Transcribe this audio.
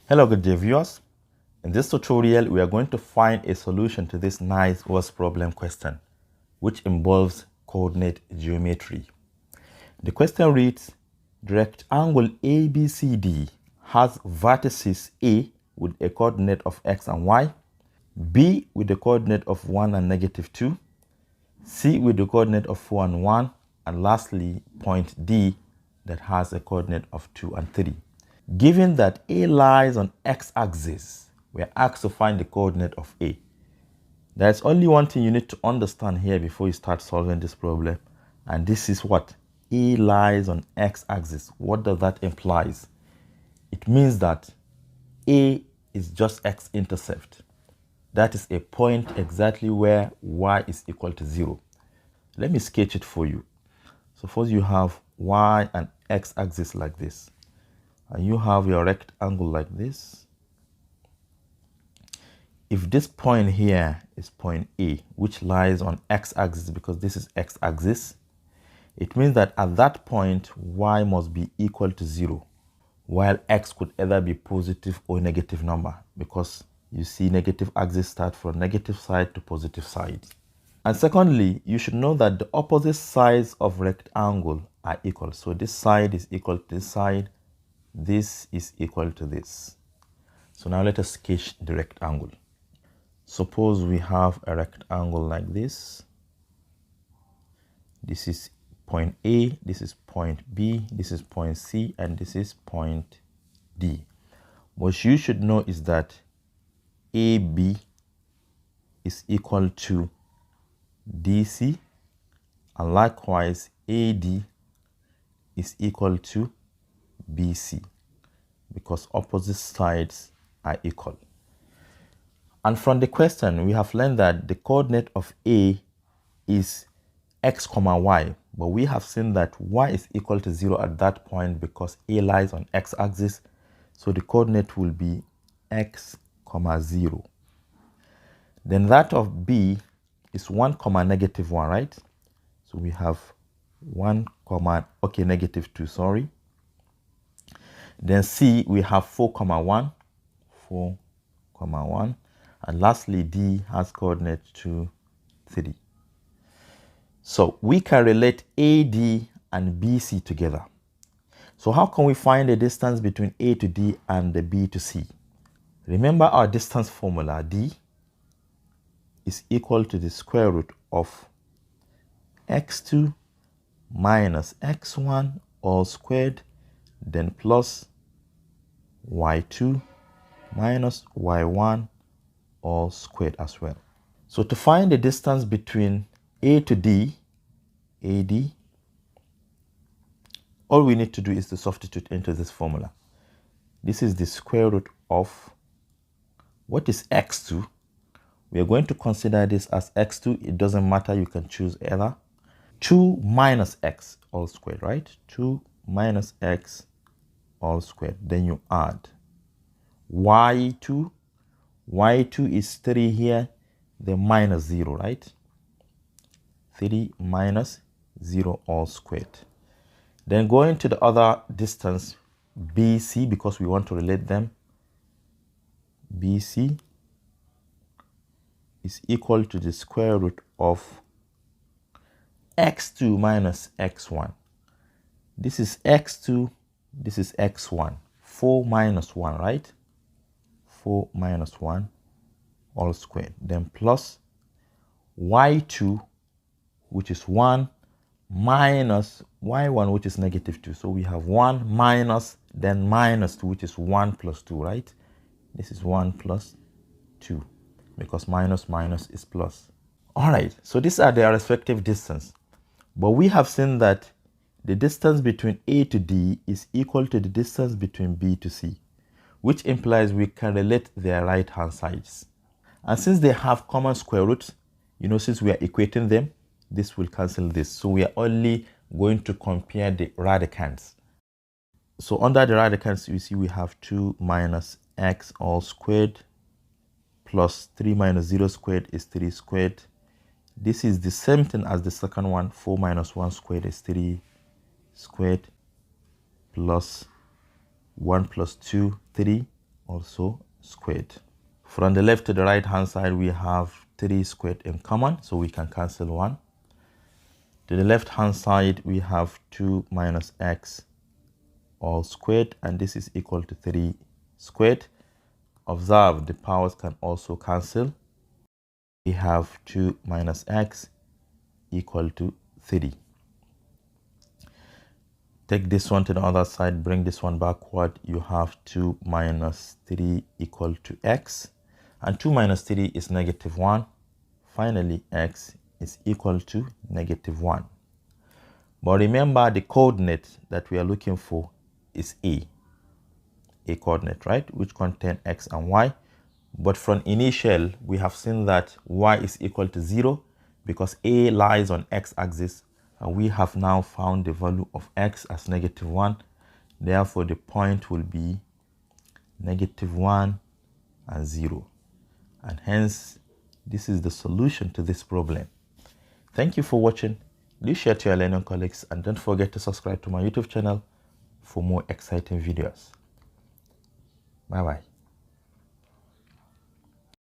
Hello good day viewers. In this tutorial we are going to find a solution to this nice word problem question which involves coordinate geometry. The question reads, the rectangle ABCD has vertices A with a coordinate of x and y, B with a coordinate of 1 and -2, C with the coordinate of 4 and 1, and lastly point D that has a coordinate of 2 and 3. Given that A lies on x-axis, we are asked to find the coordinate of A. There's only one thing you need to understand here before you start solving this problem, and this is what A lies on x-axis. What does that imply? It means that A is just x-intercept. That is a point exactly where y is equal to 0. Let me sketch it for you. Suppose you have y and x-axis like this, and you have your rectangle like this. If this point here is point A, which lies on x-axis because this is x-axis, it means that at that point y must be equal to 0, while x could either be positive or negative number, because you see negative axis start from negative side to positive side. And secondly, you should know that the opposite sides of rectangle are equal. So this side is equal to this side, this is equal to this. So now let us sketch the rectangle. Suppose we have a rectangle like this. This is point A, this is point B, this is point C, and this is point D. What you should know is that AB is equal to DC, and likewise AD is equal to BC, because opposite sides are equal. And from the question, we have learned that the coordinate of A is x, y, but we have seen that y is equal to 0 at that point because A lies on x-axis, so the coordinate will be x, 0. Then that of B is 1, -1, right? So we have 1, -2, sorry. Then C, we have 4, 1, 4, 1. And lastly, D has coordinate 2, 3. So we can relate AD and BC together. So how can we find the distance between A to D and the B to C? Remember our distance formula. D is equal to the square root of x2 minus x1 all squared, then plus y2 minus y1 all squared as well. So to find the distance between A to D, AD, all we need to do is to substitute into this formula. This is the square root of, what is x2? We are going to consider this as x2. It doesn't matter, you can choose either. 2 minus x all squared, right? 2 minus x all squared. Then you add y2. Y2 is 3 here, then minus 0, right? 3 minus 0 all squared. Then going to the other distance, BC, because we want to relate them. BC is equal to the square root of x2 minus x1. This is x2, this is x1. 4 minus 1, right? 4 minus 1 all squared. Then plus y2, which is 1, minus y1, which is -2. So we have 1 minus, then minus 2, which is 1 plus 2, right? This is 1 plus 2, because minus minus is plus. All right, so these are their respective distance. But we have seen that the distance between A to D is equal to the distance between B to C, which implies we can relate their right-hand sides. And since they have common square roots, since we are equating them, this will cancel this. So we are only going to compare the radicands. So under the radicands, you see we have 2 minus x all squared plus 3 minus 0 squared is 3 squared. This is the same thing as the second one. 4 minus 1 squared is 3 squared plus 1 plus 2, 3 also squared. From the left to the right hand side, we have 3 squared in common, so we can cancel 1. To the left hand side, we have 2 minus x all squared, and this is equal to 3 squared. Observe the powers can also cancel. We have 2 minus x equal to 3. Take this one to the other side, bring this one backward. You have 2 minus 3 equal to x, and 2 minus 3 is negative 1. Finally, x is equal to negative 1. But remember, the coordinate that we are looking for is a coordinate, right, which contain x and y. But from initial, we have seen that y is equal to 0 because a lies on x-axis, and we have now found the value of x as negative 1. Therefore, the point will be negative 1 and 0. And hence, this is the solution to this problem. Thank you for watching. Do share to your learning colleagues, and don't forget to subscribe to my YouTube channel for more exciting videos. Bye bye.